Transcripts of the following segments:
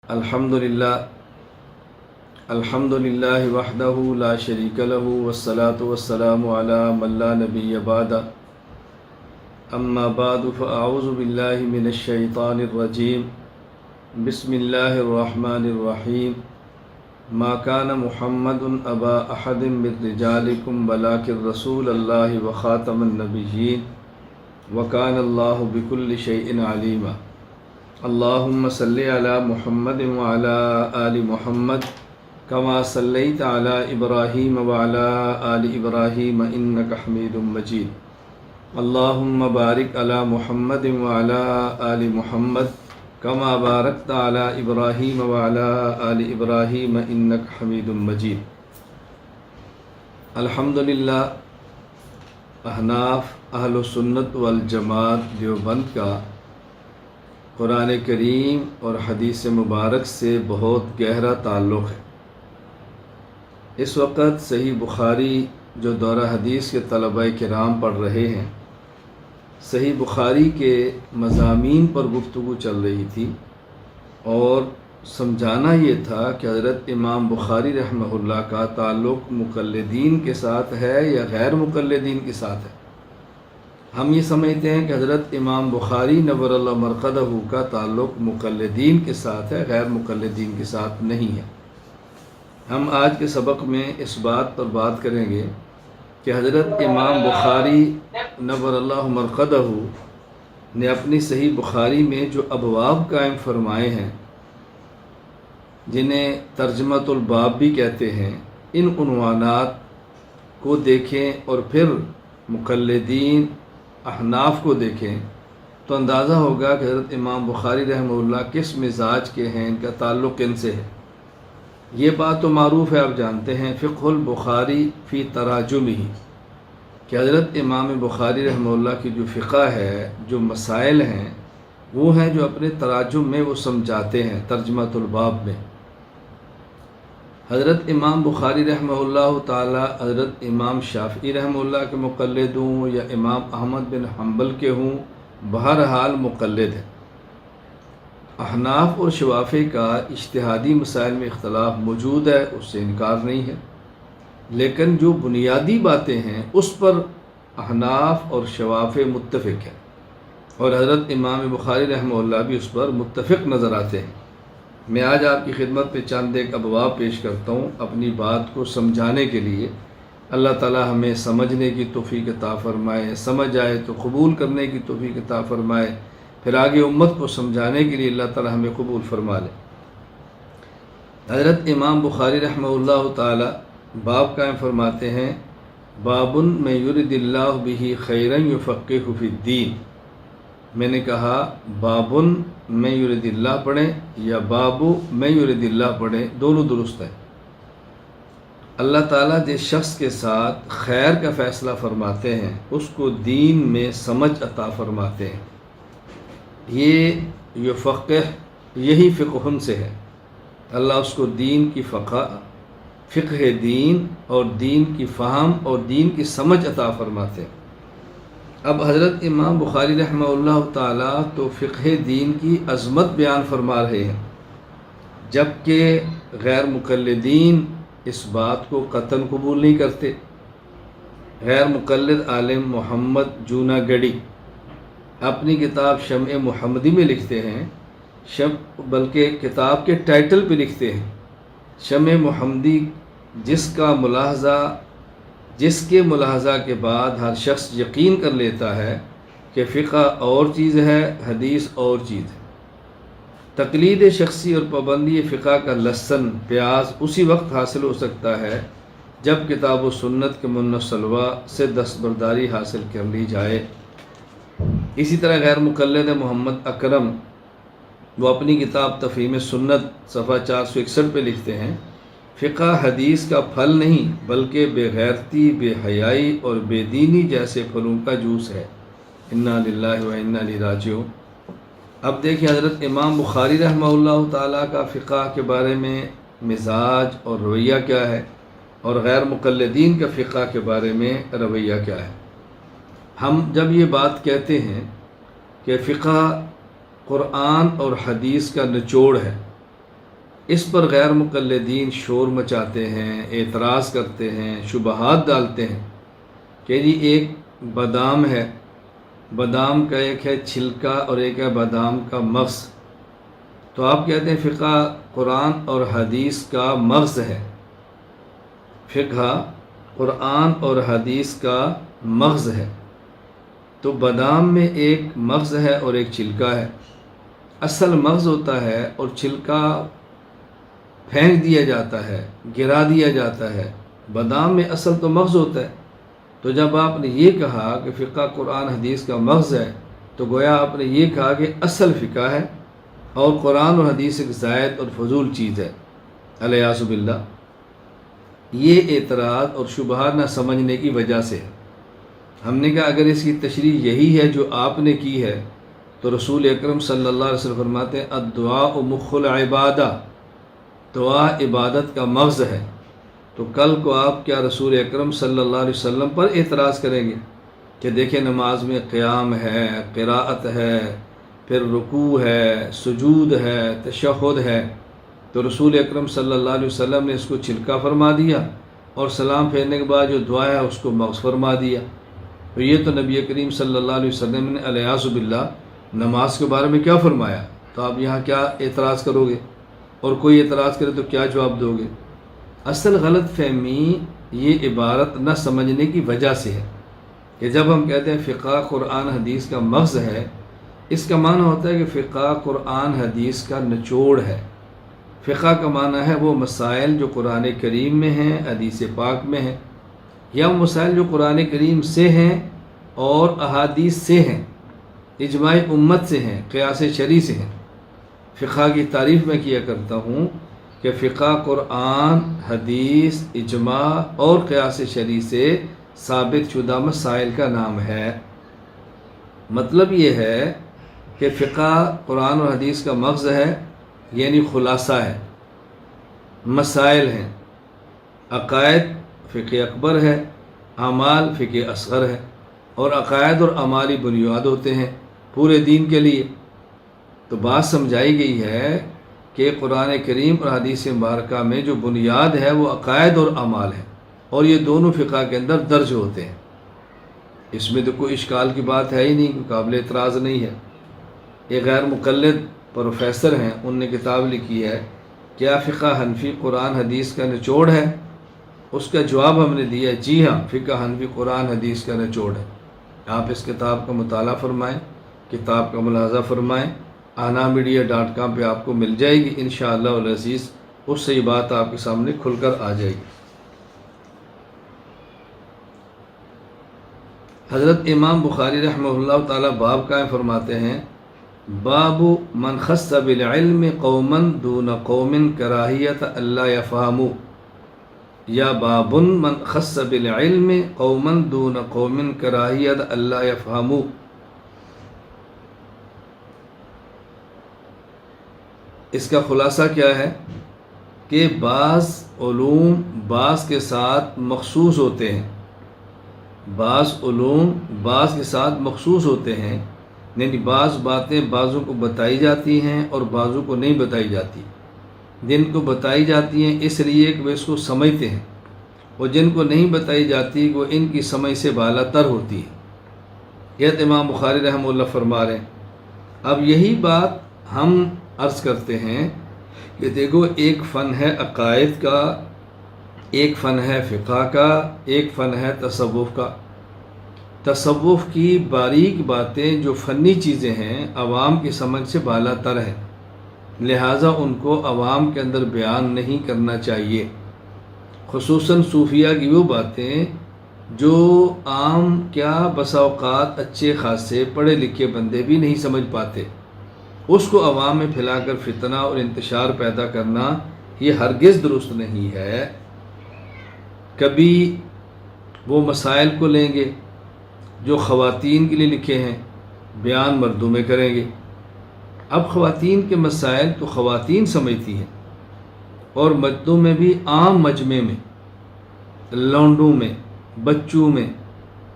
الحمد للہ وحدہ لا شریک لہ والصلاة والسلام علی من لا نبی بعد اما بعد فاعوذ باللہ من الشیطان الرجیم بسم اللہ الرحمن الرحیم ما کان محمد ابا احد من رجالکم ولکن رسول اللہ وخاتم النبیین وکان اللہ بکل شیء علیما اللہم صلی علی محمد وعلی آل محمد کما صلیت علی ابراہیم وعلی آل ابراہیم انک حمید مجید اللہم بارک علی محمد وعلی آل محمد کما بارکت علی ابراہیم وعلی آل ابراہیم انک حمید مجید۔ الحمدللہ احناف اہل سنت والجماعت دیوبند کا قرآن کریم اور حدیث مبارک سے بہت گہرا تعلق ہے۔ اس وقت صحیح بخاری جو دورہ حدیث کے طلبہ کرام پڑھ رہے ہیں، صحیح بخاری کے مضامین پر گفتگو چل رہی تھی اور سمجھانا یہ تھا کہ حضرت امام بخاری رحمہ اللہ کا تعلق مقلدین کے ساتھ ہے یا غیر مقلدین کے ساتھ ہے۔ ہم یہ سمجھتے ہیں کہ حضرت امام بخاری نور اللہ مرقدہ کا تعلق مقلدین کے ساتھ ہے، غیر مقلدین کے ساتھ نہیں ہے۔ ہم آج کے سبق میں اس بات پر بات کریں گے کہ حضرت امام بخاری نور اللہ مرقدہ نے اپنی صحیح بخاری میں جو ابواب قائم فرمائے ہیں، جنہیں ترجمۃ الباب بھی کہتے ہیں، ان عنوانات کو دیکھیں اور پھر مقلدین احناف کو دیکھیں تو اندازہ ہوگا کہ حضرت امام بخاری رحمہ اللہ کس مزاج کے ہیں، ان کا تعلق کن سے ہے۔ یہ بات تو معروف ہے، آپ جانتے ہیں، فقہ البخاری فی تراجمہ، کہ حضرت امام بخاری رحمہ اللہ کی جو فقہ ہے، جو مسائل ہیں، وہ ہیں جو اپنے تراجم میں وہ سمجھاتے ہیں، ترجمۃ الباب میں۔ حضرت امام بخاری رحمہ اللہ تعالی حضرت امام شافعی رحمہ اللہ کے مقلد ہوں یا امام احمد بن حنبل کے ہوں، بہرحال مقلد ہیں۔ احناف اور شوافی کا اجتہادی مسائل میں اختلاف موجود ہے، اس سے انکار نہیں ہے، لیکن جو بنیادی باتیں ہیں اس پر احناف اور شوافی متفق ہیں، اور حضرت امام بخاری رحمہ اللہ بھی اس پر متفق نظر آتے ہیں۔ میں آج آپ کی خدمت پہ چند ایک ابواب پیش کرتا ہوں اپنی بات کو سمجھانے کے لیے۔ اللہ تعالی ہمیں سمجھنے کی توفیق عطا فرمائے، سمجھ آئے تو قبول کرنے کی توفیق عطا فرمائے، پھر آگے امت کو سمجھانے کے لیے اللہ تعالی ہمیں قبول فرما لے۔ حضرت امام بخاری رحمہ اللہ تعالی باب قائم فرماتے ہیں، باب من یرد اللہ بہ خیرا یفقہہ فی الدین۔ میں نے کہا باب من یرد اللہ پڑھیں یا باب من یرد اللہ پڑھیں، دونوں درست ہیں۔ اللہ تعالیٰ جس شخص کے ساتھ خیر کا فیصلہ فرماتے ہیں اس کو دین میں سمجھ عطا فرماتے ہیں۔ یہ یفقہ، یہی فقہ سے ہے، اللہ اس کو دین کی فقہ دین اور دین کی فہم اور دین کی سمجھ عطا فرماتے ہیں۔ اب حضرت امام بخاری رحمہ اللہ تعالیٰ تو فقہ دین کی عظمت بیان فرما رہے ہیں، جبکہ غیر مقلدین اس بات کو قطعاً قبول نہیں کرتے۔ غیر مقلد عالم محمد جونا گڑی اپنی کتاب شمع محمدی میں لکھتے ہیں، بلکہ کتاب کے ٹائٹل پہ لکھتے ہیں شمع محمدی، جس کے ملاحظہ کے بعد ہر شخص یقین کر لیتا ہے کہ فقہ اور چیز ہے، حدیث اور چیز ہے۔ تقلید شخصی اور پابندی فقہ کا لہسن پیاز اسی وقت حاصل ہو سکتا ہے جب کتاب و سنت کے من و سلوہ سے دستبرداری حاصل کر لی جائے۔ اسی طرح غیر مقلد محمد اکرم، وہ اپنی کتاب تفہیم سنت صفحہ 461 پہ لکھتے ہیں، فقہ حدیث کا پھل نہیں بلکہ بے غیرتی، بے حیائی اور بے دینی جیسے پھلوں کا جوس ہے۔ انا للہ و انا الیہ راجعون۔ اب دیکھیں حضرت امام بخاری رحمہ اللہ تعالیٰ کا فقہ کے بارے میں مزاج اور رویہ کیا ہے، اور غیر مقلدین کا فقہ کے بارے میں رویہ کیا ہے۔ ہم جب یہ بات کہتے ہیں کہ فقہ قرآن اور حدیث کا نچوڑ ہے، اس پر غیر مقلدین شور مچاتے ہیں، اعتراض کرتے ہیں، شبہات ڈالتے ہیں کہ جی ایک بادام ہے، بادام کا ایک ہے چھلکا اور ایک ہے بادام کا مغز، تو آپ کہتے ہیں فقہ قرآن اور حدیث کا مغز ہے، فقہ قرآن اور حدیث کا مغز ہے، تو بادام میں ایک مغز ہے اور ایک چھلکا ہے، اصل مغز ہوتا ہے اور چھلکا پھینک دیا جاتا ہے، گرا دیا جاتا ہے، بادام میں اصل تو مغز ہوتا ہے۔ تو جب آپ نے یہ کہا کہ فقہ قرآن حدیث کا مغز ہے تو گویا آپ نے یہ کہا کہ اصل فقہ ہے اور قرآن اور حدیث ایک زائد اور فضول چیز ہے، الیاذ باللہ۔ یہ اعتراض اور شبہات نہ سمجھنے کی وجہ سے ہے۔ ہم نے کہا اگر اس کی تشریح یہی ہے جو آپ نے کی ہے تو رسول اکرم صلی اللہ علیہ وسلم فرماتے ہیں الدعاء مخ العبادہ، دعا عبادت کا مغز ہے، تو کل کو آپ کیا رسول اکرم صلی اللہ علیہ وسلم پر اعتراض کریں گے کہ دیکھیں نماز میں قیام ہے، قراءت ہے، پھر رکوع ہے، سجود ہے، تشہد ہے، تو رسول اکرم صلی اللہ علیہ وسلم نے اس کو چھلکا فرما دیا اور سلام پھیرنے کے بعد جو دعا ہے اس کو مغز فرما دیا، تو یہ تو نبی کریم صلی اللہ علیہ وسلم نے الیاذ باللہ نماز کے بارے میں کیا فرمایا، تو آپ یہاں کیا اعتراض کرو گے؟ اور کوئی اعتراض کرے تو کیا جواب دو گے؟ اصل غلط فہمی یہ عبارت نہ سمجھنے کی وجہ سے ہے کہ جب ہم کہتے ہیں فقہ قرآن حدیث کا مغز ہے، اس کا معنی ہوتا ہے کہ فقہ قرآن حدیث کا نچوڑ ہے۔ فقہ کا معنی ہے وہ مسائل جو قرآن کریم میں ہیں، حدیث پاک میں ہیں، یا وہ مسائل جو قرآن کریم سے ہیں اور احادیث سے ہیں، اجماع امت سے ہیں، قیاس شرعی سے ہیں۔ فقہ کی تعریف میں کیا کرتا ہوں کہ فقہ قرآن حدیث اجماع اور قیاس شرعی سے ثابت شدہ مسائل کا نام ہے۔ مطلب یہ ہے کہ فقہ قرآن اور حدیث کا مغز ہے، یعنی خلاصہ ہے، مسائل ہیں، عقائد فقہ اکبر ہے، اعمال فقہ اصغر ہے، اور عقائد اور اعمالی بنیاد ہوتے ہیں پورے دین کے لیے۔ تو بات سمجھائی گئی ہے کہ قرآن کریم اور حدیث مبارکہ میں جو بنیاد ہے وہ عقائد اور اعمال ہے، اور یہ دونوں فقہ کے اندر درج ہوتے ہیں، اس میں تو کوئی اشکال کی بات ہے ہی نہیں، کوئی قابل اعتراض نہیں ہے۔ ایک غیر مقلد پروفیسر ہیں، ان نے کتاب لکھی ہے کیا فقہ حنفی قرآن حدیث کا نچوڑ ہے؟ اس کا جواب ہم نے دیا جی ہاں، فقہ حنفی قرآن حدیث کا نچوڑ ہے۔ آپ اس کتاب کا مطالعہ فرمائیں، کتاب کا ملاحظہ فرمائیں، ahnamedia.com پہ آپ کو مل جائے گی انشاءاللہ العزیز، اس سے یہ بات آپ کے سامنے کھل کر آ جائے گی۔ حضرت امام بخاری رحمہ اللہ تعالی باب قائم فرماتے ہیں باب من خص بالعلم قوما دون قوم کراہیت اللہ یفہموا، یا باب من خص بالعلم قوما دون قوم کراہیت اللہ یفہموا۔ اس کا خلاصہ کیا ہے کہ بعض علوم بعض کے ساتھ مخصوص ہوتے ہیں، بعض علوم بعض کے ساتھ مخصوص ہوتے ہیں، یعنی بعض باتیں بعضوں کو بتائی جاتی ہیں اور بعضوں کو نہیں بتائی جاتی۔ جن کو بتائی جاتی ہیں اس لیے کہ وہ اس کو سمجھتے ہیں، اور جن کو نہیں بتائی جاتی وہ ان کی سمجھ سے بالا تر ہوتی ہے۔ یہ امام بخاری رحمہ اللہ فرما رہے ہیں۔ اب یہی بات ہم عرض کرتے ہیں کہ دیکھو ایک فن ہے عقائد کا، ایک فن ہے فقہ کا، ایک فن ہے تصوف کا۔ تصوف کی باریک باتیں جو فنی چیزیں ہیں عوام کی سمجھ سے بالا تر ہیں، لہٰذا ان کو عوام کے اندر بیان نہیں کرنا چاہیے، خصوصاً صوفیہ کی وہ باتیں جو عام کیا بسا اوقات اچھے خاصے پڑھے لکھے بندے بھی نہیں سمجھ پاتے، اس کو عوام میں پھیلا کر فتنہ اور انتشار پیدا کرنا یہ ہرگز درست نہیں ہے۔ کبھی وہ مسائل کو لیں گے جو خواتین کے لیے لکھے ہیں، بیان مردوں میں کریں گے۔ اب خواتین کے مسائل تو خواتین سمجھتی ہیں، اور مردوں میں بھی عام مجمع میں، لونڈوں میں، بچوں میں،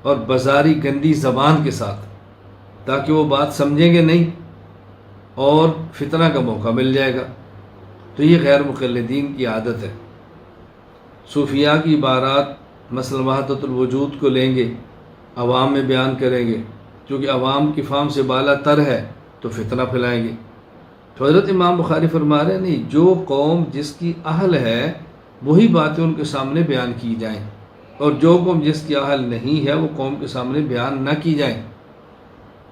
اور بازاری گندی زبان کے ساتھ، تاکہ وہ بات سمجھیں گے نہیں اور فتنہ کا موقع مل جائے گا۔ تو یہ غیر مقلدین کی عادت ہے۔ صوفیاء کی عبارات مثلا وحدت الوجود کو لیں گے، عوام میں بیان کریں گے، کیونکہ عوام کی فہم سے بالا تر ہے تو فتنہ پھیلائیں گے۔ تو حضرت امام بخاری فرما رہے ہیں نہیں، جو قوم جس کی اہل ہے وہی باتیں ان کے سامنے بیان کی جائیں، اور جو قوم جس کی اہل نہیں ہے وہ قوم کے سامنے بیان نہ کی جائیں۔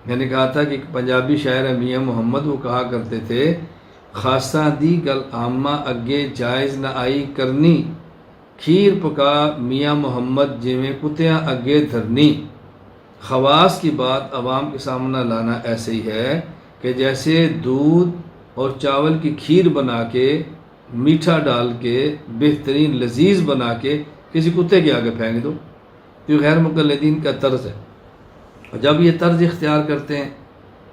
میں نے کہا تھا کہ ایک پنجابی شاعر ہے میاں محمد، وہ کہا کرتے تھے خاصاں دی گل عامہ اگے جائز نہ آئی کرنی، کھیر پکا میاں محمد جویں کتیاں اگے دھرنی۔ خواص کی بات عوام کے سامنے لانا ایسے ہی ہے کہ جیسے دودھ اور چاول کی کھیر بنا کے، میٹھا ڈال کے، بہترین لذیذ بنا کے کسی کتے کے آگے پھینک دو۔ تو یہ غیر مقلدین کا طرز ہے، اور جب یہ طرز اختیار کرتے ہیں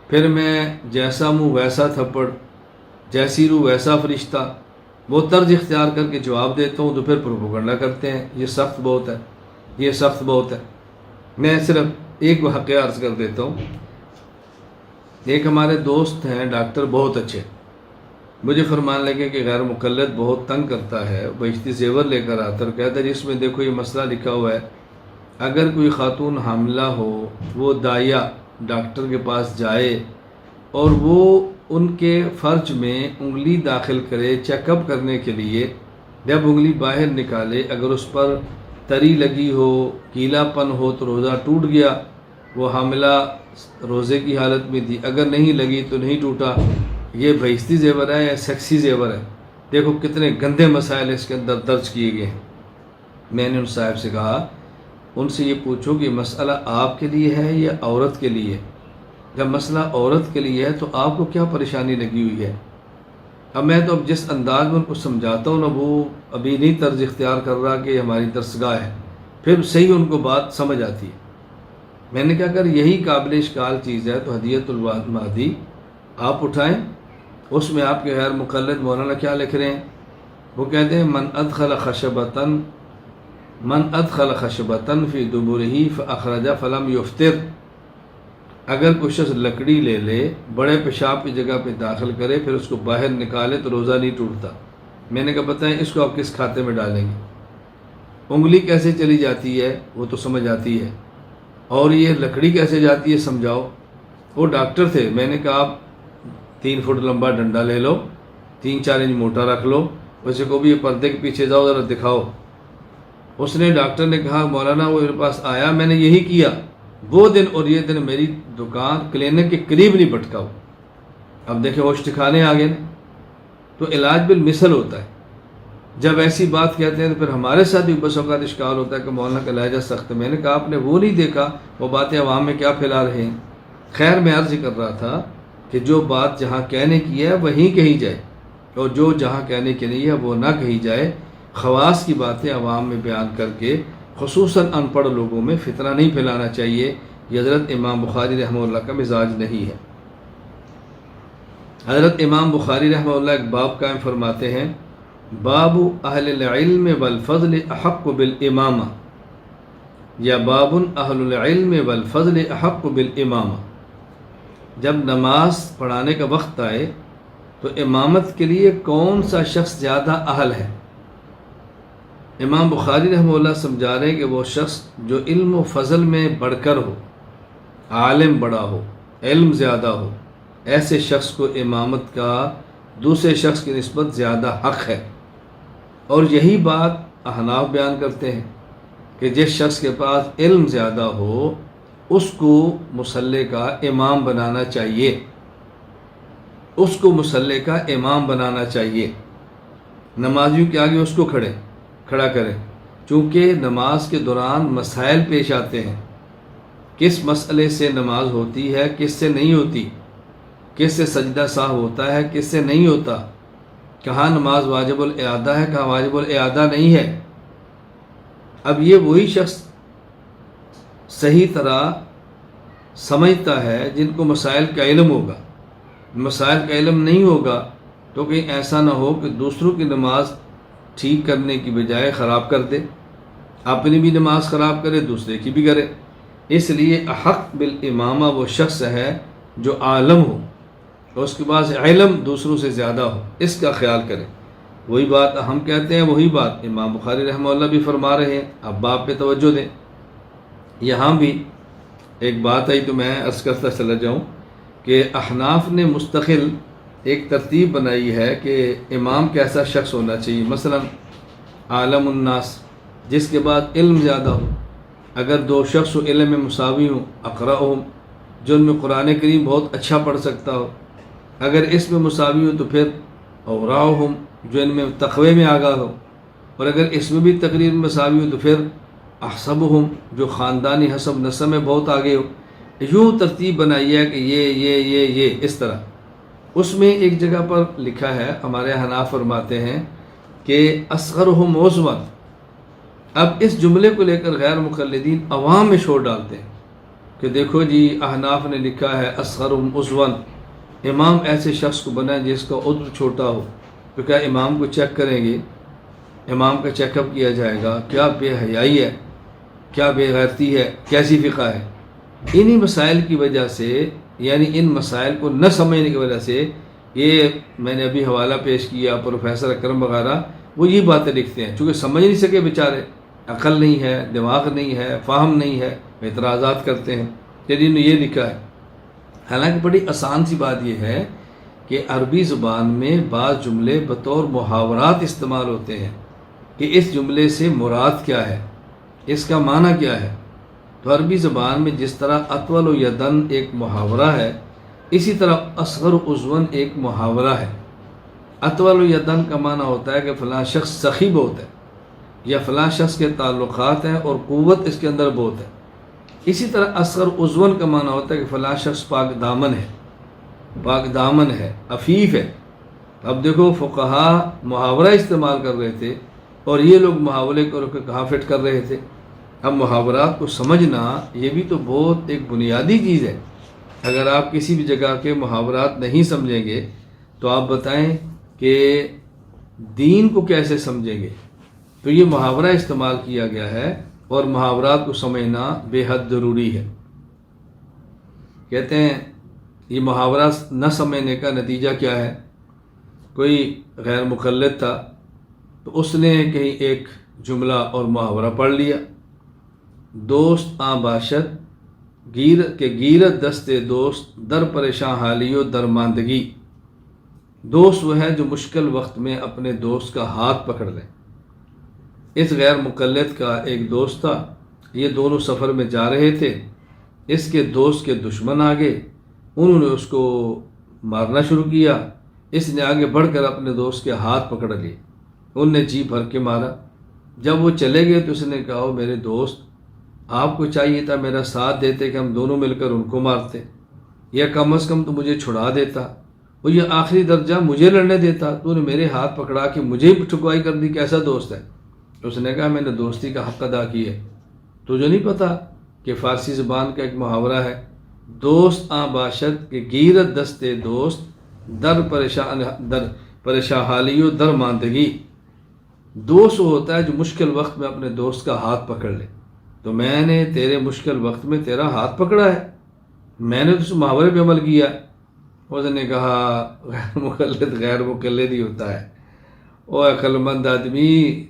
پھر میں جیسا منہ ویسا تھپڑ، جیسی روح ویسا فرشتہ، وہ طرز اختیار کر کے جواب دیتا ہوں تو پھر پروپیگنڈا کرتے ہیں۔ یہ سخت بہت ہے، یہ سخت بہت ہے۔ میں صرف ایک واقعہ عرض کر دیتا ہوں۔ ایک ہمارے دوست ہیں ڈاکٹر، بہت اچھے، مجھے فرمان لگے کہ غیر مقلد بہت تنگ کرتا ہے، بہشتی زیور لے کر آتا ہے، کہتا ہے جس میں دیکھو یہ مسئلہ لکھا ہوا ہے، اگر کوئی خاتون حاملہ ہو وہ دائیا ڈاکٹر کے پاس جائے اور وہ ان کے فرج میں انگلی داخل کرے چیک اپ کرنے کے لیے، جب انگلی باہر نکالے اگر اس پر تری لگی ہو، گیلا پن ہو تو روزہ ٹوٹ گیا، وہ حاملہ روزے کی حالت میں تھی، اگر نہیں لگی تو نہیں ٹوٹا۔ یہ بہشتی زیور ہے یا سیکسی زیور ہے؟ دیکھو کتنے گندے مسائل اس کے اندر درج کیے گئے ہیں۔ میں نے ان صاحب سے کہا ان سے یہ پوچھو کہ مسئلہ آپ کے لیے ہے یا عورت کے لیے؟ جب مسئلہ عورت کے لیے ہے تو آپ کو کیا پریشانی لگی ہوئی ہے؟ اب میں تو اب جس انداز میں ان کو سمجھاتا ہوں نا، وہ ابھی نہیں طرز اختیار کر رہا کہ ہماری درسگاہ ہے، پھر صحیح ان کو بات سمجھ آتی ہے۔ میں نے کہا اگر یہی قابل اشکال چیز ہے تو ہدیۃ المہدی آپ اٹھائیں، اس میں آپ کے غیر مقلد مولانا کیا لکھ رہے ہیں؟ وہ کہتے ہیں من ادخل خشبتن فی دبرہ فاخرج فلم یفطر، اگر کوئی شخص لکڑی لے لے، بڑے پیشاب کی جگہ پہ داخل کرے، پھر اس کو باہر نکالے تو روزہ نہیں ٹوٹتا۔ میں نے کہا بتائیں اس کو آپ کس کھاتے میں ڈالیں گے؟ انگلی کیسے چلی جاتی ہے وہ تو سمجھ آتی ہے، اور یہ لکڑی کیسے جاتی ہے سمجھاؤ۔ وہ ڈاکٹر تھے، میں نے کہا آپ 3 فٹ لمبا ڈنڈا لے لو، 3-4 انچ موٹا رکھ لو، ویسے کو بھی یہ پردے کے پیچھے جاؤ ذرا دکھاؤ۔ اس نے ڈاکٹر نے کہا مولانا وہ میرے پاس آیا، میں نے یہی کیا، وہ دن اور یہ دن میری دکان کلینک کے قریب نہیں بٹکا ہو۔ اب دیکھیں ہوش ٹھکانے آ گئے نا۔ تو علاج بالمثل ہوتا ہے، جب ایسی بات کہتے ہیں تو پھر ہمارے ساتھ بھی بس اوقات اشکال ہوتا ہے کہ مولانا کا لہجہ سخت ہے۔ میں نے کہا آپ نے وہ نہیں دیکھا وہ باتیں عوام میں کیا پھیلا رہے ہیں۔ خیر میں عرض کر رہا تھا کہ جو بات جہاں کہنے کی ہے وہیں کہی جائے، اور جو جہاں کہنے کی نہیں ہے وہ نہ کہی جائے۔ خواص کی باتیں عوام میں بیان کر کے خصوصاً ان پڑھ لوگوں میں فتنہ نہیں پھیلانا چاہیے۔ یہ حضرت امام بخاری رحمہ اللہ کا مزاج نہیں ہے۔ حضرت امام بخاری رحمہ اللہ ایک باب قائم فرماتے ہیں، باب اہل العلم والفضل احق بالامامہ، یا باب اہل العلم والفضل احق بالامامہ۔ جب نماز پڑھانے کا وقت آئے تو امامت کے لیے کون سا شخص زیادہ اہل ہے؟ امام بخاری رحمہ اللہ سمجھا رہے ہیں کہ وہ شخص جو علم و فضل میں بڑھ کر ہو، عالم بڑا ہو، علم زیادہ ہو، ایسے شخص کو امامت کا دوسرے شخص کی نسبت زیادہ حق ہے۔ اور یہی بات احناف بیان کرتے ہیں کہ جس شخص کے پاس علم زیادہ ہو اس کو مصلی کا امام بنانا چاہیے، اس کو مصلی کا امام بنانا چاہیے، نمازیوں کے آگے اس کو کھڑا کریں، چونکہ نماز کے دوران مسائل پیش آتے ہیں، کس مسئلے سے نماز ہوتی ہے، کس سے نہیں ہوتی، کس سے سجدہ سہو ہوتا ہے، کس سے نہیں ہوتا، کہاں نماز واجب الاعادہ ہے، کہاں واجب الاعادہ نہیں ہے۔ اب یہ وہی شخص صحیح طرح سمجھتا ہے جن کو مسائل کا علم ہوگا۔ مسائل کا علم نہیں ہوگا تو کہیں ایسا نہ ہو کہ دوسروں کی نماز ٹھیک کرنے کی بجائے خراب کر دے، اپنی بھی نماز خراب کرے دوسرے کی بھی کرے۔ اس لیے احق بالامامہ وہ شخص ہے جو عالم ہو، اور اس کے پاس علم دوسروں سے زیادہ ہو، اس کا خیال کریں۔ وہی بات ہم کہتے ہیں، وہی بات امام بخاری رحمہ اللہ بھی فرما رہے ہیں۔ اب باب پہ توجہ دیں۔ یہاں بھی ایک بات آئی تو میں عرض کرتا چلا جاؤں کہ احناف نے مستقل ایک ترتیب بنائی ہے کہ امام کیسا شخص ہونا چاہیے۔ مثلا عالم الناس، جس کے بعد علم زیادہ ہو۔ اگر دو شخص علم میں مساوی ہوں، اقرأہم، جو ان میں قرآن کریم بہت اچھا پڑھ سکتا ہو۔ اگر اس میں مساوی ہو تو پھر اوراہم، جو ان میں تقوی میں آگاہ ہو۔ اور اگر اس میں بھی تقریر میں مساوی ہو تو پھر احسبہم، جو خاندانی حسب نسب میں بہت آگے ہو۔ یوں ترتیب بنائی ہے کہ یہ اس طرح۔ اس میں ایک جگہ پر لکھا ہے، ہمارے حناف فرماتے ہیں کہ اصغرہم عضواً۔ اب اس جملے کو لے کر غیر مقلدین عوام میں شور ڈالتے ہیں کہ دیکھو جی احناف نے لکھا ہے اصغرہم عضواً، امام ایسے شخص کو بنائیں جس کا عضو چھوٹا ہو۔ تو کیا امام کو چیک کریں گے؟ امام کا چیک اپ کیا جائے گا؟ کیا بے حیائی ہے، کیا بے غیرتی ہے، کیسی فقہ ہے؟ انہی مسائل کی وجہ سے، یعنی ان مسائل کو نہ سمجھنے کی وجہ سے، یہ میں نے ابھی حوالہ پیش کیا پروفیسر اکرم وغیرہ، وہ یہ باتیں لکھتے ہیں چونکہ سمجھ نہیں سکے بیچارے، عقل نہیں ہے، دماغ نہیں ہے، فہم نہیں ہے، اعتراضات کرتے ہیں کہ جنہوں نے یہ لکھا ہے۔ حالانکہ بڑی آسان سی بات یہ ہے کہ عربی زبان میں بعض جملے بطور محاورات استعمال ہوتے ہیں کہ اس جملے سے مراد کیا ہے، اس کا معنی کیا ہے۔ تو عربی زبان میں جس طرح اطول یدن ایک محاورہ ہے، اسی طرح اصغر عضواً ایک محاورہ ہے۔ اطول یدن کا معنی ہوتا ہے کہ فلاں شخص سخی بہت ہے، یا فلاں شخص کے تعلقات ہیں اور قوت اس کے اندر بہت ہے۔ اسی طرح اصغر عضواً کا معنی ہوتا ہے کہ فلاں شخص پاک دامن ہے، عفیف ہے۔ اب دیکھو فقہا محاورہ استعمال کر رہے تھے اور یہ لوگ محاورے کو کہاں فٹ کر رہے تھے۔ اب محاورات کو سمجھنا یہ بھی تو بہت ایک بنیادی چیز ہے۔ اگر آپ کسی بھی جگہ کے محاورات نہیں سمجھیں گے تو آپ بتائیں کہ دین کو کیسے سمجھیں گے؟ تو یہ محاورہ استعمال کیا گیا ہے اور محاورات کو سمجھنا بے حد ضروری ہے۔ کہتے ہیں یہ محاورہ نہ سمجھنے کا نتیجہ کیا ہے؟ کوئی غیر مقلد تھا تو اس نے کہیں ایک جملہ اور محاورہ پڑھ لیا، دوست آں باشد گیرت دستے دوست در پریشاں حالی و درماندگی۔ دوست وہ ہے جو مشکل وقت میں اپنے دوست کا ہاتھ پکڑ لے۔ اس غیر مقلد کا ایک دوست تھا، یہ دونوں سفر میں جا رہے تھے، اس کے دوست کے دشمن آگے، انہوں نے اس کو مارنا شروع کیا، اس نے آگے بڑھ کر اپنے دوست کے ہاتھ پکڑ لیے، ان نے جی بھر کے مارا۔ جب وہ چلے گئے تو اس نے کہا میرے دوست، آپ کو چاہیے تھا میرا ساتھ دیتے کہ ہم دونوں مل کر ان کو مارتے، یا کم از کم تو مجھے چھڑا دیتا، اور یہ آخری درجہ مجھے لڑنے دیتا، تو نے میرے ہاتھ پکڑا کے مجھے ٹھکوائی کر دی، کیسا دوست ہے؟ اس نے کہا میں نے دوستی کا حق ادا کیا ہے۔ تجھے نہیں پتا کہ فارسی زبان کا ایک محاورہ ہے، دوست آں باشد کہ گیرت دستے دوست در پریشاں حالی و در ماندگی۔ دوست وہ ہوتا ہے جو مشکل وقت میں اپنے دوست کا ہاتھ پکڑ لے۔ تو میں نے تیرے مشکل وقت میں تیرا ہاتھ پکڑا ہے، میں نے تو اس محاورے پہ عمل کیا۔ اس نے کہا غیر مقلد ہی ہوتا ہے، او عقل مند آدمی،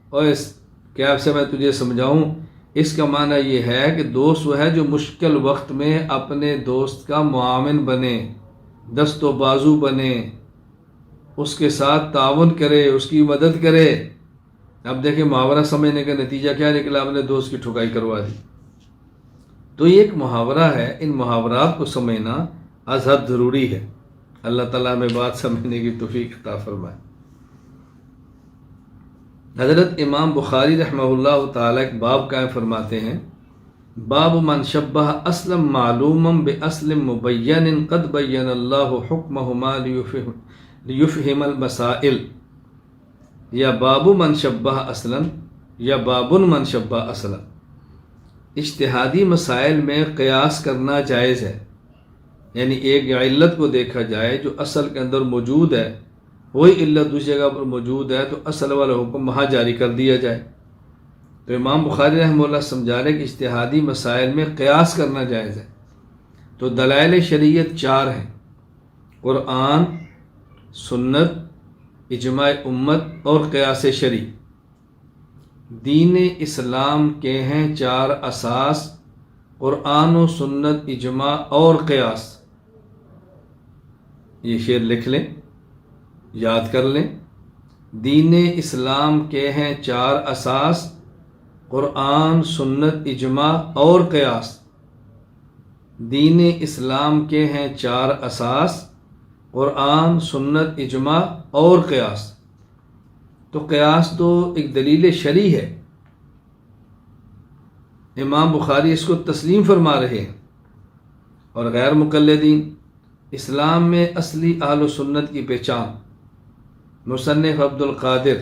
اور اس کیا سے میں تجھے سمجھاؤں؟ اس کا معنی یہ ہے کہ دوست وہ ہے جو مشکل وقت میں اپنے دوست کا معاون بنے، دست و بازو بنے، اس کے ساتھ تعاون کرے، اس کی مدد کرے۔ اب دیکھیں محاورہ سمجھنے کا نتیجہ کیا نکلا، اپنے دوست کی ٹھکائی کروا دی۔ تو یہ ایک محاورہ ہے، ان محاورات کو سمجھنا از حد ضروری ہے۔ اللہ تعالیٰ میں بات سمجھنے کی توفیق عطا فرمائے۔ حضرت امام بخاری رحمہ اللہ تعالیٰ ایک باب قائم فرماتے ہیں، باب من شبہ اسلم معلوما باسلم مبین قد بین اللہ حکمہما لیفہم المسائل، یا باب من شبہ اصلا یا باب من شبہ اصلا۔ اجتہادی مسائل میں قیاس کرنا جائز ہے، یعنی ایک علت کو دیکھا جائے جو اصل کے اندر موجود ہے، وہی علت دوسری جگہ پر موجود ہے تو اصل والا حکم وہاں جاری کر دیا جائے۔ تو امام بخاری رحمہ اللہ سمجھا رہے کہ اجتہادی مسائل میں قیاس کرنا جائز ہے۔ تو دلائل شریعت 4 ہیں، قرآن، سنت، اجماع امت اور قیاس شرعی۔ دین اسلام کے ہیں 4 اساس: قرآن و سنت، اجماع اور قیاس۔ یہ شعر لکھ لیں، یاد کر لیں۔ دین اسلام کے ہیں 4 اساس: قرآن، سنت، اجماع اور قیاس۔ دین اسلام کے ہیں 4 اساس: قرآن، سنت، اجماع اور قیاس۔ تو قیاس تو ایک دلیل شرعی ہے، امام بخاری اس کو تسلیم فرما رہے ہیں۔ اور غیر مقلدین، اسلام میں اصلی اہل و سنت کی پہچان۔ مصنف عبد القادر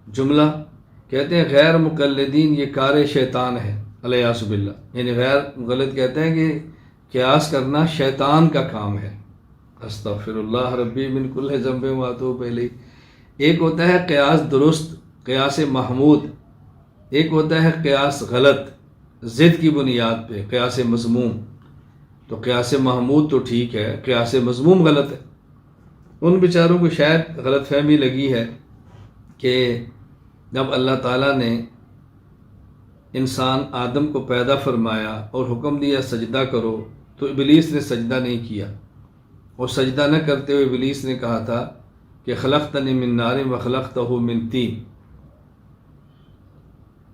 جملہ کہتے ہیں غیر مقلدین یہ کار شیطان ہے، الیاذ باللہ، یعنی غیر مقلد کہتے ہیں کہ قیاس کرنا شیطان کا کام ہے۔ استغفر اللہ ربی من کل ذنب و اتوب الیہ۔ ایک ہوتا ہے قیاس درست، قیاس محمود، ایک ہوتا ہے قیاس غلط، ضد کی بنیاد پہ، قیاس مذموم۔ تو قیاس محمود تو ٹھیک ہے، قیاس مذموم غلط ہے۔ ان بیچاروں کو شاید غلط فہمی لگی ہے کہ جب اللہ تعالیٰ نے انسان آدم کو پیدا فرمایا اور حکم دیا سجدہ کرو تو ابلیس نے سجدہ نہیں کیا، اور سجدہ نہ کرتے ہوئے ابلیس نے کہا تھا کہ خلقتنی من نار و خلقتہ من طین،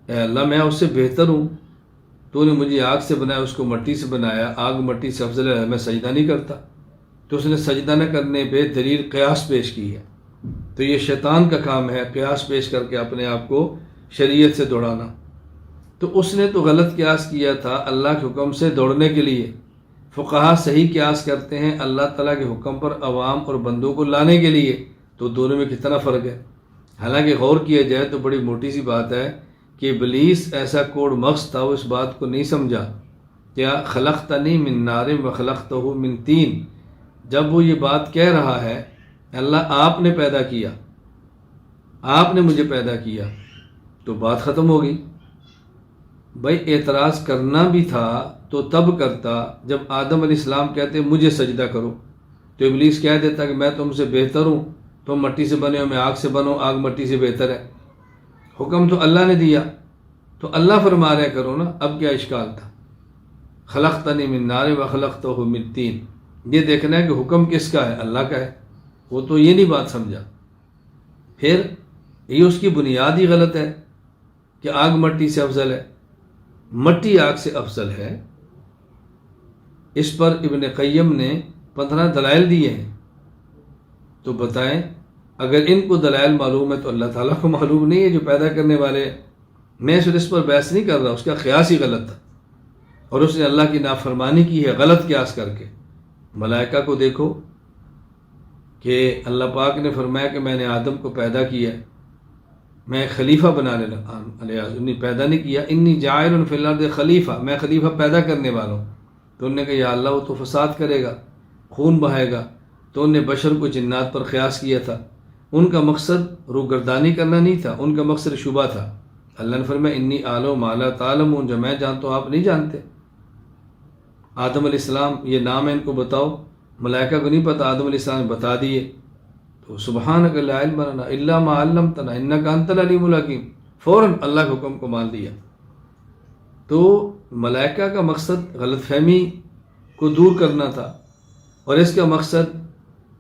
اے اللہ میں اس سے بہتر ہوں، تو نے مجھے آگ سے بنایا، اس کو مٹی سے بنایا، آگ مٹی سے افضل ہے، میں سجدہ نہیں کرتا۔ تو اس نے سجدہ نہ کرنے پہ دلیل قیاس پیش کی ہے۔ تو یہ شیطان کا کام ہے، قیاس پیش کر کے اپنے آپ کو شریعت سے دوڑانا۔ تو اس نے تو غلط قیاس کیا تھا اللہ کے حکم سے دوڑنے کے لیے۔ فقہا صحیح قیاس کرتے ہیں اللہ تعالیٰ کے حکم پر عوام اور بندوں کو لانے کے لیے۔ تو دونوں میں کتنا فرق ہے۔ حالانکہ غور کیا جائے تو بڑی موٹی سی بات ہے کہ ابلیس ایسا کوڑ مغز تھا، وہ اس بات کو نہیں سمجھا کیا خلقتنی من نار و خلقتہ من طین۔ جب وہ یہ بات کہہ رہا ہے اللہ آپ نے پیدا کیا، آپ نے مجھے پیدا کیا، تو بات ختم ہو گئی۔ بھائی اعتراض کرنا بھی تھا تو تب کرتا جب آدم علیہ السلام کہتے مجھے سجدہ کرو، تو ابلیس کہہ دیتا کہ میں تم سے بہتر ہوں، تم مٹی سے بنے ہو، میں آگ سے بنوں، آگ مٹی سے بہتر ہے۔ حکم تو اللہ نے دیا، تو اللہ فرما رہے کرو نا، اب کیا اشکال تھا۔ خلقتنی من نار و خلقتہ من طین، یہ دیکھنا ہے کہ حکم کس کا ہے، اللہ کا ہے۔ وہ تو یہ نہیں بات سمجھا۔ پھر یہ اس کی بنیاد ہی غلط ہے کہ آگ مٹی سے افضل ہے، مٹی آگ سے افضل ہے۔ اس پر ابن قیم نے 15 دلائل دیے ہیں۔ تو بتائیں اگر ان کو دلائل معلوم ہے تو اللہ تعالیٰ کو معلوم نہیں ہے جو پیدا کرنے والے ہیں۔ میں صرف اس پر بحث نہیں کر رہا، اس کا قیاس ہی غلط تھا اور اس نے اللہ کی نافرمانی کی ہے غلط قیاس کر کے۔ ملائکہ کو دیکھو کہ اللہ پاک نے فرمایا کہ میں نے آدم کو پیدا کیا، میں خلیفہ بنانے لگا، پیدا نہیں کیا، انی جاعل فی الارض خلیفہ، میں خلیفہ پیدا کرنے والا ہوں۔ تو انہوں نے کہا یا اللہ وہ تو فساد کرے گا، خون بہائے گا۔ تو انہوں نے بشر کو جنات پر قیاس کیا تھا۔ ان کا مقصد روگردانی کرنا نہیں تھا، ان کا مقصد شبہ تھا۔ اللہ نے فرمایا انی اعلم ما لا تعلمون، جو میں جانتا ہوں آپ نہیں جانتے۔ آدم علیہ السلام یہ نام ہے، ان کو بتاؤ۔ ملائکہ کو نہیں پتہ، آدم علیہ السلام نے بتا دیے۔ تو سبحانک لا علم لنا الا ما علمتنا انک انت العلیم الحکیم، فوراً اللہ کے حکم کو مان لیا۔ تو ملائکہ کا مقصد غلط فہمی کو دور کرنا تھا اور اس کا مقصد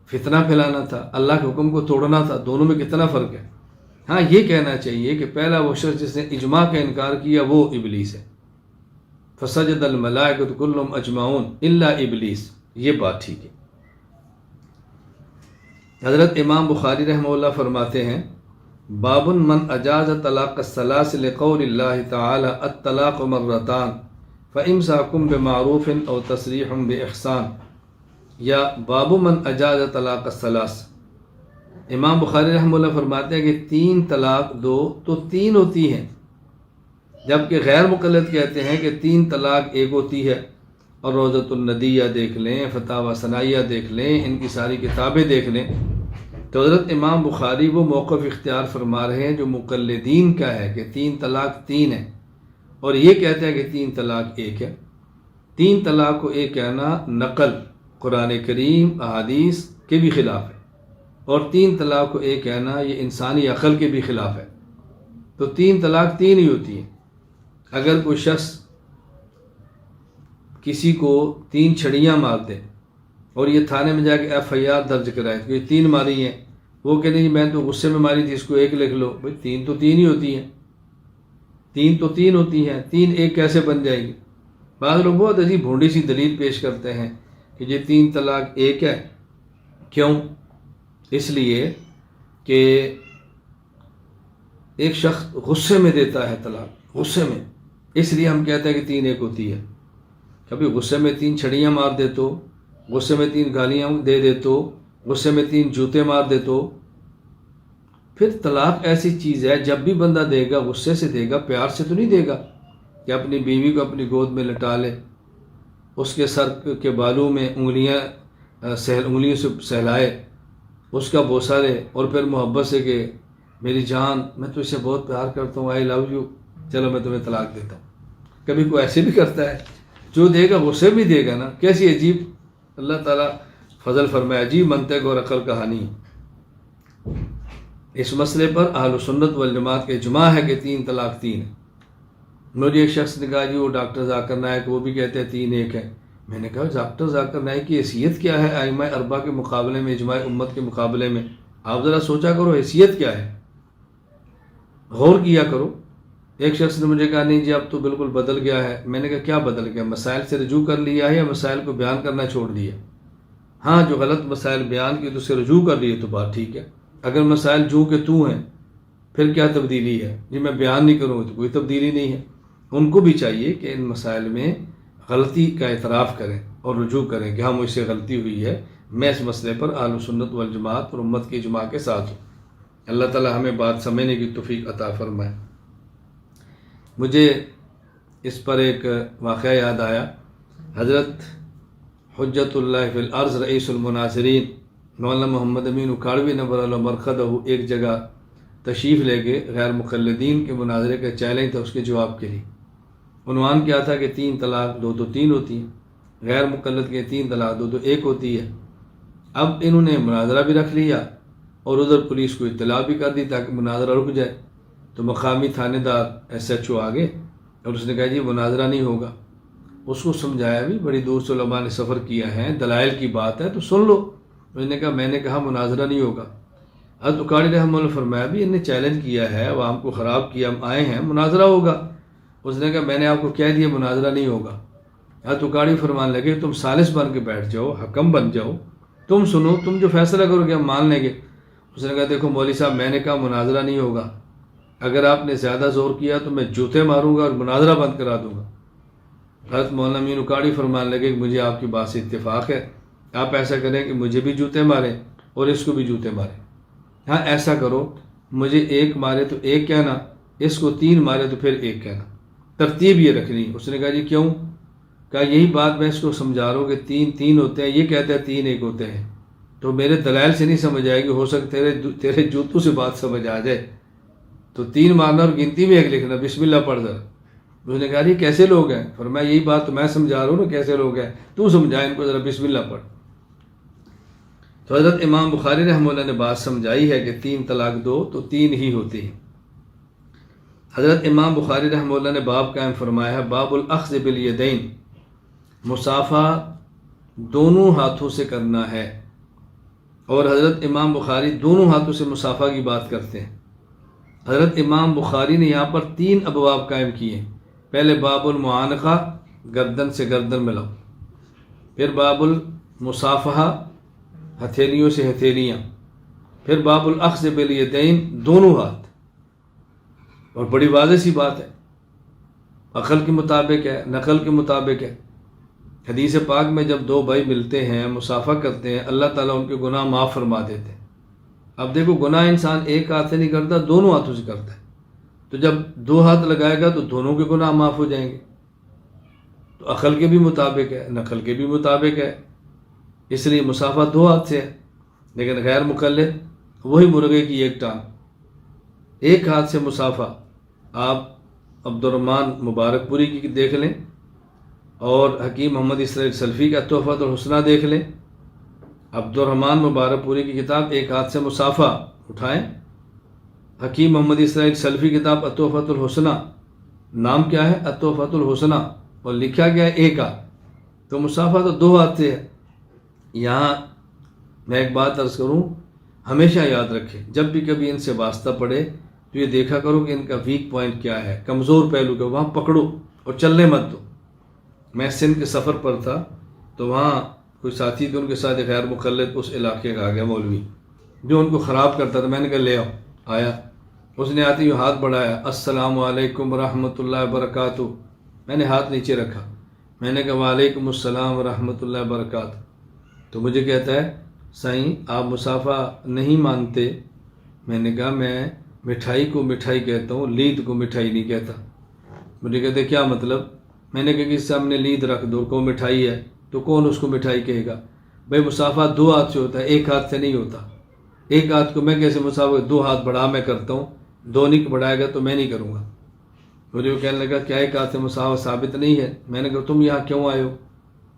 فتنہ پھیلانا تھا، اللہ کے حکم کو توڑنا تھا۔ دونوں میں کتنا فرق ہے۔ ہاں یہ کہنا چاہیے کہ پہلا وہ شخص جس نے اجماع کا انکار کیا وہ ابلیس ہے۔ فسجد الملائکۃ کلهم اجمعون الا ابلیس، یہ بات ٹھیک ہے۔ حضرت امام بخاری رحمہ اللہ فرماتے ہیں باب من اجاز طلاق الثلاث لقول اللہ تعالی الطلاق مرتان فامساک بمعروف او تسریح باحسان، یا باب من اجاز طلاق الثلاث۔ امام بخاری رحمہ اللہ فرماتے ہیں کہ 3 طلاق دو تو 3 ہوتی ہیں، جبکہ غیر مقلد کہتے ہیں کہ 3 طلاق 1 ہوتی ہے۔ اور روضۃ الندیہ دیکھ لیں، فتاوی ثنائیہ دیکھ لیں، ان کی ساری کتابیں دیکھ لیں۔ تو حضرت امام بخاری وہ موقف اختیار فرما رہے ہیں جو مقلدین کا ہے کہ 3 طلاق 3 ہے، اور یہ کہتے ہیں کہ 3 طلاق 1 ہے۔ 3 طلاق کو ایک کہنا نقل قرآن کریم احادیث کے بھی خلاف ہے، اور 3 طلاق کو ایک کہنا یہ انسانی عقل کے بھی خلاف ہے۔ تو 3 طلاق 3 ہی ہوتی ہیں۔ اگر کوئی شخص کسی کو 3 چھڑیاں مار دے اور یہ تھانے میں جا کے FIR درج کرائے کہ یہ 3 ماری ہیں، وہ کہتے ہیں میں تو غصے میں ماری تھی، اس کو 1 لکھ لو۔ بھائی 3 تو 3 ہی ہوتی ہیں، 3 تو 3 ہوتی ہیں، 3 1 کیسے بن جائے گی؟ بعض لوگ بہت عجیب بھونڈی سی دلیل پیش کرتے ہیں کہ یہ 3 طلاق 1 ہے۔ کیوں؟ اس لیے کہ ایک شخص غصے میں دیتا ہے طلاق، غصے میں، اس لیے ہم کہتے ہیں کہ 3 1 ہوتی ہے۔ کبھی غصے میں 3 چھڑیاں مار دے تو، غصے میں 3 گالیاں دے دے تو، غصے میں 3 جوتے مار دے تو، پھر طلاق ایسی چیز ہے جب بھی بندہ دے گا غصے سے دے گا، پیار سے تو نہیں دے گا کہ اپنی بیوی کو اپنی گود میں لٹا لے، اس کے سر کے بالوں میں انگلیوں سے سہلائے، اس کا بوسہ لے، اور پھر محبت سے کہ میری جان میں تو اسے بہت پیار کرتا ہوں، آئی لو یو، چلو میں تمہیں طلاق دیتا ہوں۔ کبھی کوئی ایسے بھی کرتا ہے، جو دے گا غصے بھی دے گا نا۔ کیسی عجیب اللہ تعالیٰ فضل فرمائے، عجیب منطق اور عقل کہانی ہے۔ اس مسئلے پر اہل سنت والجماعت کا اجماع ہے کہ 3 طلاق 3 ہے۔ مجھے ایک شخص نے کہا جی وہ ڈاکٹر ذاکر نائک وہ بھی کہتے ہیں 3 1 ہے۔ میں نے کہا ڈاکٹر ذاکر نائک کی حیثیت کیا ہے ائمہ اربعہ کے مقابلے میں، اجماع امت کے مقابلے میں؟ آپ ذرا سوچا کرو حیثیت کیا ہے، غور کیا کرو۔ ایک شخص نے مجھے کہا نہیں جی اب تو بالکل بدل گیا ہے۔ میں نے کہا کیا بدل گیا؟ مسائل سے رجوع کر لیا ہے یا مسائل کو بیان کرنا چھوڑ دیا؟ ہاں جو غلط مسائل بیان کی تو اس سے رجوع کر لیے تو بات ٹھیک ہے، اگر مسائل جو کہ تو ہیں پھر کیا تبدیلی ہے؟ جی میں بیان نہیں کروں تو کوئی تبدیلی نہیں ہے۔ ان کو بھی چاہیے کہ ان مسائل میں غلطی کا اعتراف کریں اور رجوع کریں کہ ہاں مجھ سے غلطی ہوئی ہے، میں اس مسئلے پر اہل سنت والجماعت اور امت کے اجماع کے ساتھ ہوں۔ اللہ تعالی ہمیں بات سمجھنے کی توفیق عطا فرمائے۔ مجھے اس پر ایک واقعہ یاد آیا۔ حضرت حجت اللہ فی الارض رئیس المناظرین مولانا محمد امین اکھاڑوی نور اللہ مرقدہ ایک جگہ تشریف لے گئے، غیر مقلدین کے مناظرے کا چیلنج تھا اس کے جواب کے لیے۔ عنوان کیا تھا کہ 3 طلاق 2 تو 3 ہوتی ہیں، غیر مقلد کے 3 طلاق 2 تو 1 ہوتی ہے۔ اب انہوں نے مناظرہ بھی رکھ لیا اور ادھر پولیس کو اطلاع بھی کر دی تاکہ مناظرہ رک جائے۔ تو مقامی تھانے دار SHO آگے اور اس نے کہا جی مناظرہ نہیں ہوگا۔ اس کو سمجھایا بھی، بڑی دور سے علماء نے سفر کیا ہے، دلائل کی بات ہے تو سن لو۔ میں نے کہا مناظرہ نہیں ہوگا۔ حضرت اکھاڑی رحمہ اللہ فرمایا بھی انہیں چیلنج کیا ہے، عوام کو خراب کیا، ہم آئے ہیں مناظرہ ہوگا۔ اس نے کہا میں نے آپ کو کہہ دیا مناظرہ نہیں ہوگا۔ حضرت اکھاڑی فرمان لگے تم ثالث بن کے بیٹھ جاؤ، حکم بن جاؤ، تم سنو، تم جو فیصلہ کرو گے ہم مان لیں گے۔ اس نے کہا دیکھو مولوی صاحب میں نے کہا مناظرہ نہیں ہوگا، اگر آپ نے زیادہ زور کیا تو میں جوتے ماروں گا اور مناظرہ بند کرا دوں گا۔ حضرت مولانا امین اکھاڑی فرمان لگے کہ مجھے آپ کی بات سے اتفاق ہے، آپ ایسا کریں کہ مجھے بھی جوتے ماریں اور اس کو بھی جوتے ماریں۔ ہاں ایسا کرو مجھے 1 مارے تو 1 کہنا، اس کو 3 مارے تو پھر 1 کہنا، ترتیب یہ رکھنی۔ اس نے کہا جی کیوں؟ کہا یہی بات میں اس کو سمجھا رہا ہوں کہ 3 3 ہوتے ہیں، یہ کہتا ہے 3 1 ہوتے ہیں، تو میرے دلائل سے نہیں سمجھ آئے گی، ہو سکتا ہے تیرے جوتوں سے بات سمجھ آ جائے، تو 3 مارنا اور گنتی میں 1 لکھنا، بسم اللہ پڑھ ذرا۔ اس نے کہا جی کیسے لوگ ہیں؟ فرمایا یہی بات تو میں سمجھا رہا ہوں نا، کیسے لوگ ہیں تو سمجھا ان کو ذرا، بسم اللہ پڑھ۔ تو حضرت امام بخاری رحمہ اللہ نے بات سمجھائی ہے کہ 3 طلاق 2 تو 3 ہی ہوتی ہیں۔ حضرت امام بخاری رحمہ اللہ نے باب قائم فرمایا ہے، باب الاخذ بالیدین، مصافحہ دونوں ہاتھوں سے کرنا ہے، اور حضرت امام بخاری دونوں ہاتھوں سے مصافحہ کی بات کرتے ہیں۔ حضرت امام بخاری نے یہاں پر 3 ابواب قائم کیے ہیں۔ پہلے باب المعانقہ، گردن سے گردن ملاؤ، پھر باب المصافحہ، ہتھیلیوں سے ہتھیلیاں، پھر باب الاخذ بالیدین، دونوں ہاتھ۔ اور بڑی واضح سی بات ہے، عقل کے مطابق ہے، نقل کے مطابق ہے۔ حدیث پاک میں جب 2 بھائی ملتے ہیں، مصافحہ کرتے ہیں، اللہ تعالیٰ ان کے گناہ معاف فرما دیتے ہیں۔ اب دیکھو گناہ انسان 1 ہاتھ سے نہیں کرتا، دونوں ہاتھوں سے کرتا ہے، تو جب 2 ہاتھ لگائے گا تو دونوں کے گناہ معاف ہو جائیں گے۔ تو عقل کے بھی مطابق ہے، نقل کے بھی مطابق ہے، اس لیے مصافحہ 2 ہاتھ سے ہے۔ لیکن غیر مقلد وہی مرغے کی 1 ٹانگ، 1 ہاتھ سے مصافحہ۔ آپ عبد الرحمن مبارک پوری کی دیکھ لیں، اور حکیم محمد اسرائیل سلفی کا تحفۃ الحسنہ دیکھ لیں، عبد الرحمن مبارک پوری کی کتاب ایک ہاتھ سے مصافہ اٹھائیں، حکیم محمد اسرائیل سلفی کتاب تحفۃ الحسنہ، نام کیا ہے تحفۃ الحسنہ، اور لکھا گیا ہے ایک ہاتھ، تو مصافہ تو 2 ہاتھ سے ہے۔ یہاں میں ایک بات عرض کروں، ہمیشہ یاد رکھیں جب بھی کبھی ان سے واسطہ پڑے تو یہ دیکھا کرو کہ ان کا ویک پوائنٹ کیا ہے، کمزور پہلو کا وہاں پکڑو اور چلنے مت دو۔ میں سندھ کے سفر پر تھا تو وہاں کوئی ساتھی تھے، ان کے ساتھ ایک غیر مقلد اس علاقے کا آ گیا مولوی جو ان کو خراب کرتا تھا۔ میں نے کہا لے آؤ، آیا، اس نے آتے ہی ہاتھ بڑھایا، السلام علیکم ورحمۃ اللہ وبرکاتہ۔ میں نے ہاتھ نیچے رکھا، میں نے کہا وعلیکم السلام ورحمۃ اللہ وبرکاتہ۔ تو مجھے کہتا ہے سائیں آپ مصافہ نہیں مانتے؟ میں نے کہا میں مٹھائی کو مٹھائی کہتا ہوں، لید کو مٹھائی نہیں کہتا۔ مجھے کہتے ہیں کیا مطلب؟ میں نے کہا کہ سامنے لید رکھ دو، کو مٹھائی ہے تو کون اس کو مٹھائی کہے گا؟ بھائی مصافہ 2 ہاتھ سے ہوتا ہے، 1 ہاتھ سے نہیں ہوتا۔ 1 ہاتھ کو میں کیسے مصافہ 2 ہاتھ بڑھا میں کرتا ہوں، 2 نہیں بڑھائے گا تو میں نہیں کروں گا۔ مجھے وہ کہنے لگا کیا 1 ہاتھ سے مصافہ ثابت نہیں ہے؟ میں نے کہا تم یہاں کیوں آئے ہو؟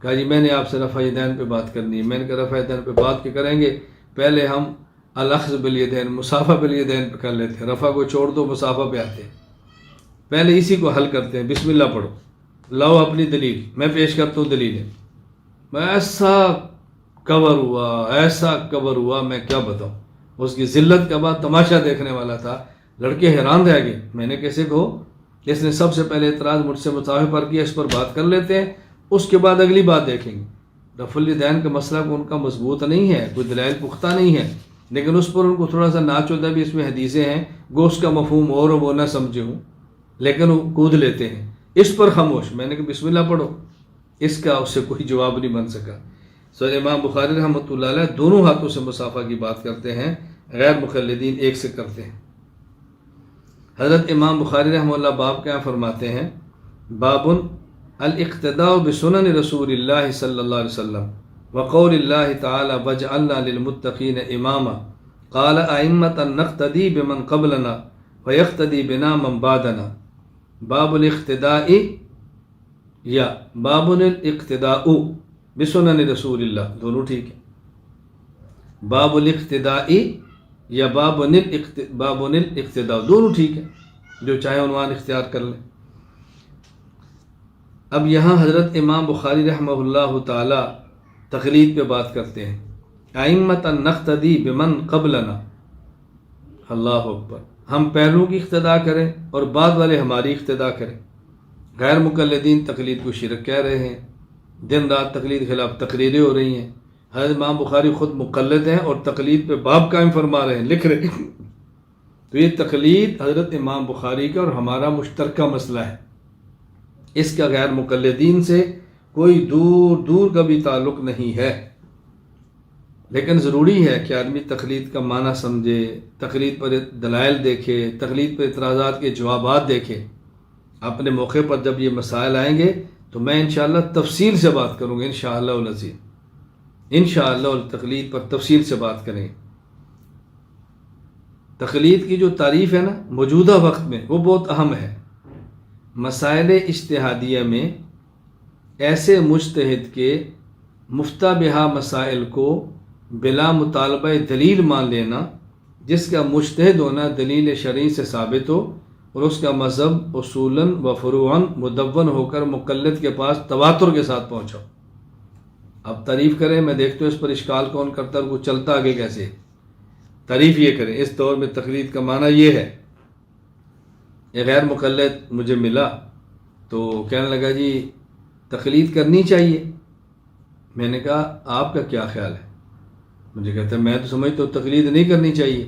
کہا جی میں نے آپ سے رفع یدین پہ بات کرنی ہے۔ میں نے کہا رفع یدین پہ بات کے کریں گے، پہلے ہم الاخذ بالیدین مصافہ بالیدین پہ کر لیتے ہیں، رفع کو چھوڑ دو مصافہ پہ آتے ہیں، پہلے اسی کو حل کرتے ہیں۔ بسم اللہ پڑھو، لاؤ اپنی دلیل، میں پیش کرتا ہوں دلیلیں۔ میں ایسا کور ہوا میں کیا بتاؤں، اس کی ذلت کا بعد تماشا دیکھنے والا تھا، لڑکے حیران رہ گئے۔ میں نے کیسے کہو، اس نے سب سے پہلے اعتراض مجھ سے مصافہ پر کیا، اس پر بات کر لیتے ہیں، اس کے بعد اگلی بات دیکھیں گے۔ رفع الیدین کا مسئلہ کو ان کا مضبوط نہیں ہے، کوئی دلائل پختہ نہیں ہے، لیکن اس پر ان کو تھوڑا سا ناچ ہوتا ہے بھی اس میں حدیثیں ہیں، گوشت کا مفہوم اور وہ نہ سمجھے ہوں، لیکن وہ کود لیتے ہیں اس پر خاموش۔ میں نے کہا بسم اللہ پڑھو، اس کا اس سے کوئی جواب نہیں بن سکا۔ سو امام بخاری رحمۃ اللہ علیہ دونوں ہاتھوں سے مصافہ کی بات کرتے ہیں، غیر مقلدین ایک سے کرتے ہیں۔ حضرت امام بخاری رحمہ اللہ باب کیا فرماتے ہیں، باب الاقتداء بسنن رسول اللہ صلی اللہ علیہ وسلم وقول اللہ تعالی وجعلنا للمتقین اماما قال ائمة نقتدی بمن قبلنا ویقتدی بنا من بعدنا۔ باب الاقتداء یا باب الاقتداء بسنن رسول اللہ، دونوں ٹھیک ہے۔ باب الاقتداء یا باب الاقتداء دونوں ٹھیک ہے، جو چاہے عنوان اختیار کر لیں۔ اب یہاں حضرت امام بخاری رحمہ اللہ تعالی تقلید پہ بات کرتے ہیں، ائمۃ نقتدی بمن قبلنا، اللہ اکبر، ہم پہلوں کی اقتداء کریں اور بعد والے ہماری اقتداء کریں۔ غیر مقلدین تقلید کو شرک کہہ رہے ہیں، دن رات تقلید خلاف تقریریں ہو رہی ہیں۔ حضرت امام بخاری خود مقلد ہیں اور تقلید پہ باب قائم فرما رہے ہیں، لکھ رہے ہیں۔ تو یہ تقلید حضرت امام بخاری کا اور ہمارا مشترکہ مسئلہ ہے، اس کا غیر مقلدین سے کوئی دور کا بھی تعلق نہیں ہے۔ لیکن ضروری ہے کہ آدمی تقلید کا معنی سمجھے، تقلید پر دلائل دیکھے، تقلید پر اعتراضات کے جوابات دیکھے۔ اپنے موقع پر جب یہ مسائل آئیں گے تو میں انشاءاللہ تفصیل سے بات کروں گا، انشاءاللہ العزیز، انشاءاللہ تقلید پر تفصیل سے بات کریں گے۔ تقلید کی جو تعریف ہے نا موجودہ وقت میں، وہ بہت اہم ہے۔ مسائل اجتہادیہ میں ایسے مجتہد کے مفتہ بہا مسائل کو بلا مطالبہ دلیل مان لینا، جس کا مجتہد ہونا دلیل شرعی سے ثابت ہو اور اس کا مذہب اصولاً و فروعاً مدون ہو کر مقلد کے پاس تواتر کے ساتھ پہنچا۔ اب تعریف کریں، میں دیکھتا ہوں اس پر اشکال کون کرتا ہے، وہ چلتا آگے کیسے۔ تعریف یہ کریں، اس دور میں تقلید کا معنی یہ ہے۔ یہ غیر مقلد مجھے ملا تو کہنے لگا جی تقلید کرنی چاہیے۔ میں نے کہا آپ کا کیا خیال ہے؟ مجھے کہتا ہے میں تو سمجھتا ہوں تقلید نہیں کرنی چاہیے۔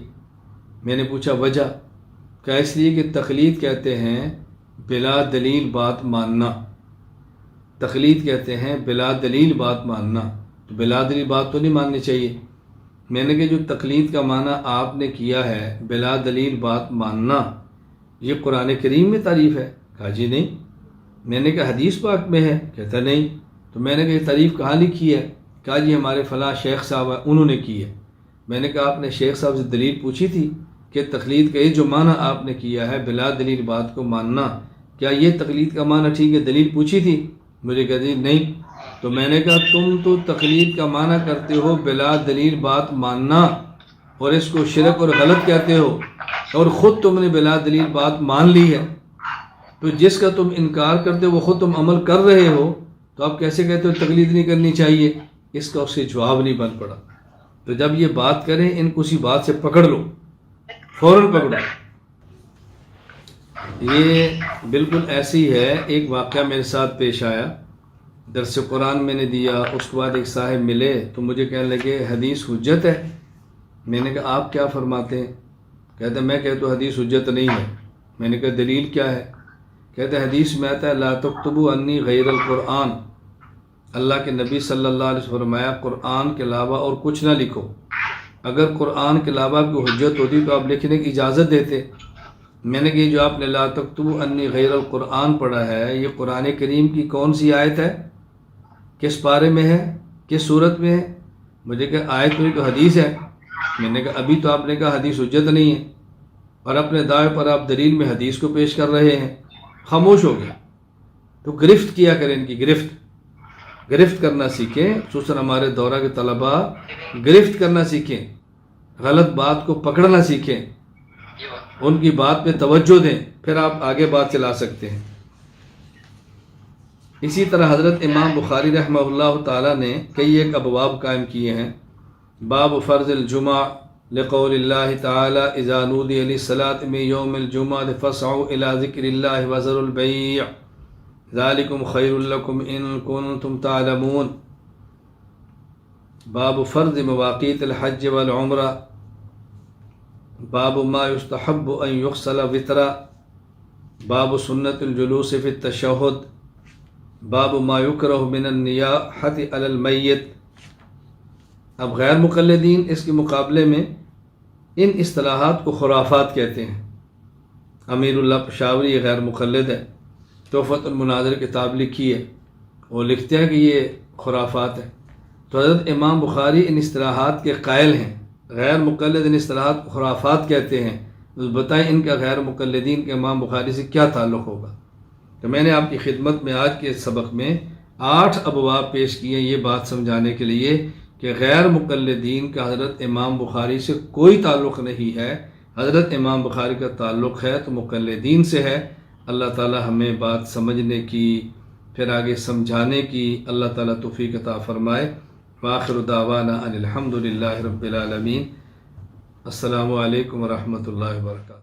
میں نے پوچھا وجہ؟ کہ اس لیے کہ تقلید کہتے ہیں بلا دلیل بات ماننا، تقلید کہتے ہیں بلا دلیل بات ماننا، تو بلا دلیل بات تو نہیں ماننی چاہیے۔ میں نے کہا جو تقلید کا معنی آپ نے کیا ہے بلا دلیل بات ماننا، یہ قرآن کریم میں تعریف ہے؟ کہا جی نہیں۔ میں نے کہا حدیث پاک میں ہے؟ کہتا نہیں۔ تو میں نے کہا یہ تعریف کہاں لکھی ہے؟ کہا جی ہمارے فلاں شیخ صاحب ہیں انہوں نے کی ہے۔ میں نے کہا آپ نے شیخ صاحب سے دلیل پوچھی تھی کہ تقلید کا یہ جو معنی آپ نے کیا ہے بلا دلیل بات کو ماننا، کیا یہ تقلید کا معنی ٹھیک ہے؟ دلیل پوچھی تھی؟ مجھے کہا جی نہیں. تو میں نے کہا تم تو تقلید کا معنی کرتے ہو بلا دلیل بات ماننا، اور اس کو شرک اور غلط کہتے ہو، اور خود تم نے بلا دلیل بات مان لی ہے. تو جس کا تم انکار کرتے ہو وہ خود تم عمل کر رہے ہو، تو آپ کیسے کہتے ہو تقلید نہیں کرنی چاہیے؟ اس کا اس سے جواب نہیں بن پڑا. تو جب یہ بات کریں ان کو اسی بات سے پکڑ لو، فوراً پکڑو. یہ بالکل ایسی ہے. ایک واقعہ میرے ساتھ پیش آیا، درس قرآن میں نے دیا، اس کے بعد ایک صاحب ملے تو مجھے کہنے لگے حدیث حجت ہے. میں نے کہا آپ کیا فرماتے ہیں؟ کہتے میں کہتا ہوں حدیث حجت نہیں ہے. میں نے کہا دلیل کیا ہے؟ کہتے حدیث میں آتا ہے لا تکتبوا انی غیر القرآن، اللہ کے نبی صلی اللہ علیہ وسلم فرمایا قرآن کے علاوہ اور کچھ نہ لکھو. اگر قرآن کے علاوہ کوئی حجت ہوتی تو آپ لکھنے کی اجازت دیتے. میں نے کہا جو آپ نے لا تکتبوا انی غیر القرآن پڑھا ہے، یہ قرآن کریم کی کون سی آیت ہے؟ کس پارے میں ہے؟ کس صورت میں ہے؟ مجھے کہا آیت میں تو حدیث ہے. میں نے کہا ابھی تو آپ نے کہا حدیث حجت نہیں ہے، اور اپنے دعوے پر آپ دلیل میں حدیث کو پیش کر رہے ہیں. خاموش ہو گیا. تو گرفت کیا کریں، ان کی گرفت کرنا سیکھیں. خصوصاً ہمارے دورہ کے طلباء گرفت کرنا سیکھیں، غلط بات کو پکڑنا سیکھیں، ان کی بات پہ توجہ دیں، پھر آپ آگے بات چلا سکتے ہیں. اسی طرح حضرت امام بخاری رحمہ اللہ تعالیٰ نے کئی ایک ابواب قائم کیے ہیں. باب فرض الجمعہ لقول اللہ تعالی اذا نودی للصلاة من یوم الجمعہ فاسعوا الى ذکر اللہ وذروا البیع ذالکم خیر لکم ان کنتم تعلمون. باب فرض مواقیت الحج والعمرہ. باب ما یستحب ان یغسل وترا. باب سنت الجلوس فی التشہد. باب ما یکرہ من النیاحۃ علی المیت. اب غیر مقلدین اس کے مقابلے میں ان اصطلاحات کو خرافات کہتے ہیں. امیر اللہ پشاوری یہ غیر مقلد ہے، تحفۃ المناظر کتاب لکھی ہے، وہ لکھتے ہیں کہ یہ خرافات ہے. تو حضرت امام بخاری ان اصطلاحات کے قائل ہیں. غیر مقلد ان اصطلاحات کو خرافات کہتے ہیں. بتائیں ان کا غیر مقلدین کے امام بخاری سے کیا تعلق ہوگا؟ تو میں نے آپ کی خدمت میں آج کے سبق میں 8 ابواب پیش کیے یہ بات سمجھانے کے لیے کہ غیر مقلدین کا حضرت امام بخاری سے کوئی تعلق نہیں ہے. حضرت امام بخاری کا تعلق ہے تو مقلدین سے ہے. اللہ تعالی ہمیں بات سمجھنے کی پھر آگے سمجھانے کی اللہ تعالی توفیق عطا فرمائے. وآخر دعوانا ان الحمد للہ رب العالمین. السلام علیکم ورحمۃ اللہ وبرکاتہ.